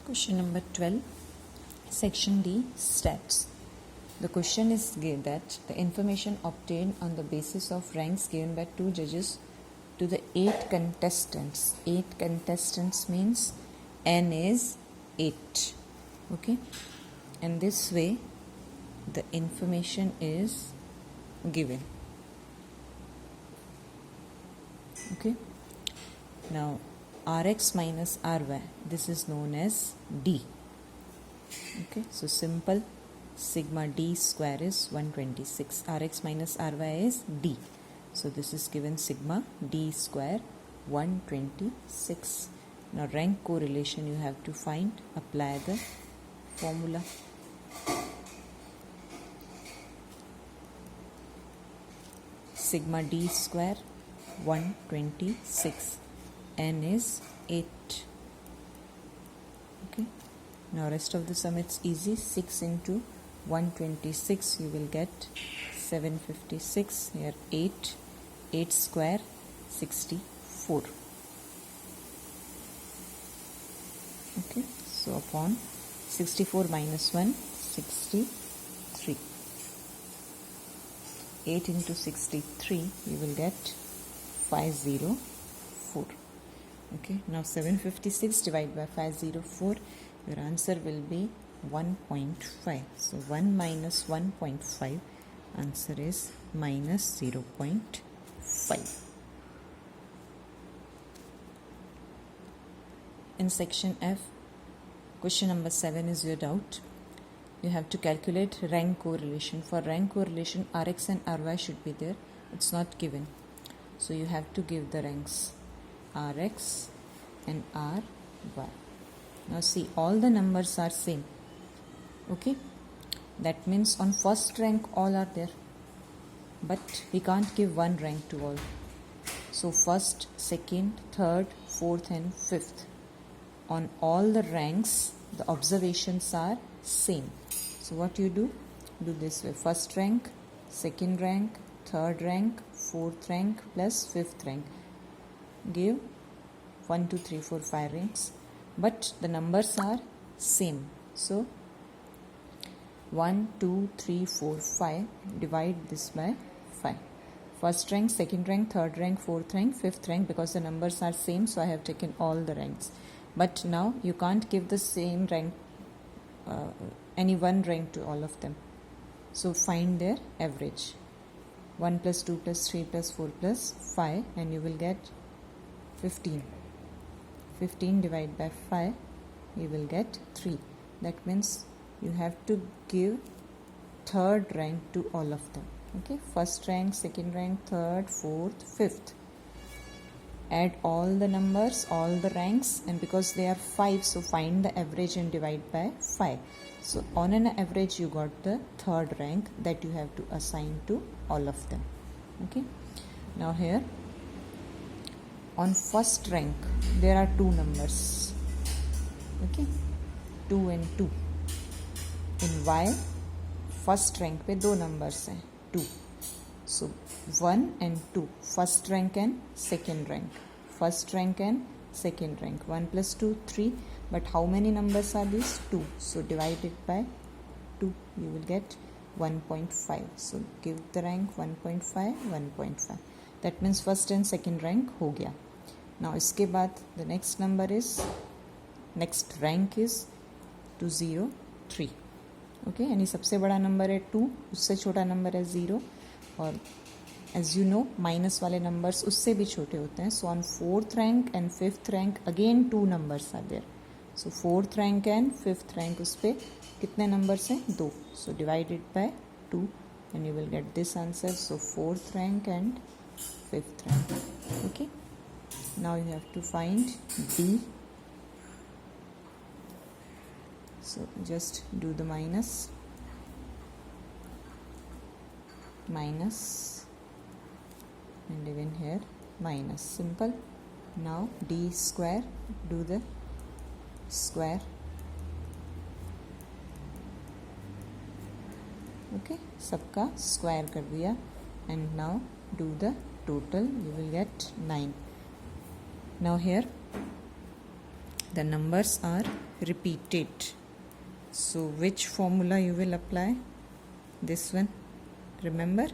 Question number 12, Section D, Stats. The question is that the information obtained on the basis of ranks given by two judges to the 8 contestants. 8 contestants means N is 8. Okay. And this way the information is given. Okay. Now Rx minus Ry, this is known as D. Okay, so simple, sigma D square is 126. Rx minus Ry is D. So this is given sigma D square 126. Now rank correlation you have to find, apply the formula. Sigma D square 126. N is 8. Okay. Now rest of the sum it's easy. 6 into 126 you will get 756. Here 8. 8 square 64. Okay. So upon 64 minus 1 63. 8 into 63 you will get 504. Okay, now 756 divided by 504, your answer will be 1.5. So 1 minus 1.5, answer is minus 0.5. In section F, question number 7 is your doubt. You have to calculate rank correlation. For rank correlation, Rx and Ry should be there. It's not given. So you have to give the ranks. Rx and Ry. Now see, all the numbers are same. Okay, that means on first rank all are there, but we can't give one rank to all. So first, second, third, fourth and fifth, on all the ranks the observations are same. So what you do this way: first rank, second rank, third rank, fourth rank plus fifth rank. Give 1, 2, 3, 4, 5 ranks, but the numbers are same. So 1, 2, 3, 4, 5, divide this by 5. First rank, second rank, third rank, fourth rank, fifth rank, because the numbers are same, so I have taken all the ranks. But now you can't give the same rank, any one rank to all of them. So find their average. 1 plus 2 plus 3 plus 4 plus 5, and you will get 15. 15 divided by 5, you will get 3. That means you have to give third rank to all of them. Okay, first rank, second rank, third, fourth, fifth. Add all the numbers, all the ranks, and because they are 5, so find the average and divide by 5. So on an average you got the third rank that you have to assign to all of them. Okay, now here on first rank there are two numbers. Okay, 2 and 2. In Y first rank पे दो numbers हैं, 2. So 1 and 2, first rank and second rank. First rank and second rank. 1 plus 2, 3. But how many numbers are these? 2. So divide it by 2. You will get 1.5. So give the rank 1.5, 1.5. That means first and second rank हो गया. Now इसके बाद the next number is, next rank is 203. Okay, यानी सबसे बड़ा number है 2, उससे छोटा नंबर है 0, और as you know माइनस वाले नंबर्स उससे भी छोटे होते हैं. So on fourth rank and fifth rank again 2 numbers are there. So fourth rank and fifth rank उस पे कितने numbers हैं? 2. So divide it by 2 and you will get this answer. So fourth rank and fifth rank. Okay. Now you have to find D. So just do the minus, and even here minus. Simple. Now D square, do the square. Okay, सबका square कर दिया, and now do the total. You will get 9. Now here The numbers are repeated. So which formula you will apply? This one. Remember,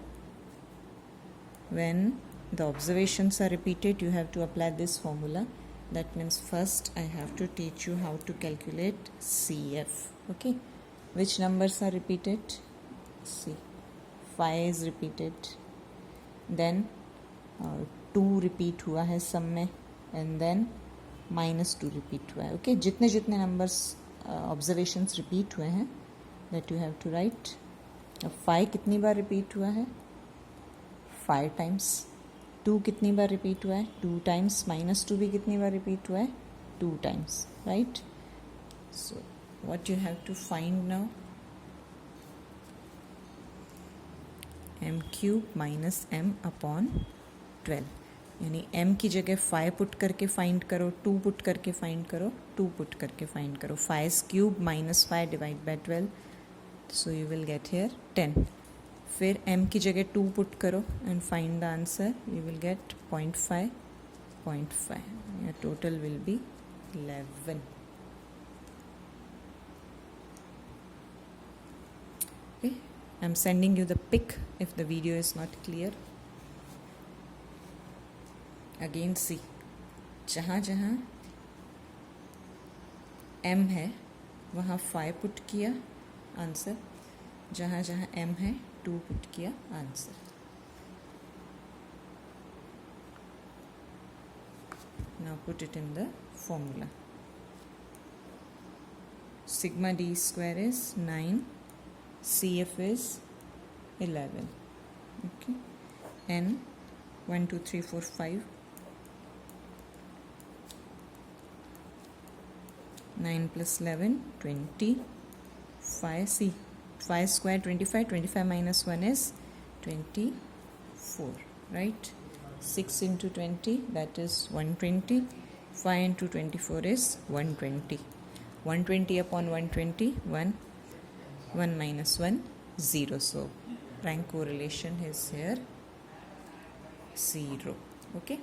when the observations are repeated, you have to apply this formula. That means first I have to teach you how to calculate CF. Okay, which numbers are repeated? See, 5 is repeated, then 2 repeat हुआ है सब में, and then -2 repeat हुआ है. Okay, जितने जितने numbers observations repeat हुए हैं, that you have to write. 5 कितनी बार repeat हुआ है? 5 times. 2 कितनी बार repeat हुआ है? 2 times. -2 भी कितनी बार repeat हुआ है? 2 times. Right? So what you have to find now? m cube minus m upon 12. यानी m की जगह 5 पुट करके फाइंड करो, 2 पुट करके फाइंड करो, 2 पुट करके फाइंड करो. 5 cube minus 5 divide by 12, so you will get here 10. फिर m की जगह 2 पुट करो and find the answer. You will get 0.5. Your total will be 11. Okay, I'm sending you the pic if the video is not clear. Again see, जहाँ जहाँ m है वहाँ 5 put किया answer, जहाँ जहाँ m है 2 पुट किया answer. Now put it in the formula. Sigma d square is 9. CF is 11. Okay, n 1 2 3 4 5. 9 plus 11 20. 5. See, 5 square 25. 25 minus 1 is 24. Right? 6 into 20, that is 120. 5 into 24 is 120. 120 upon 120, 1. 1 minus 1, 0. So rank correlation is here 0. Okay.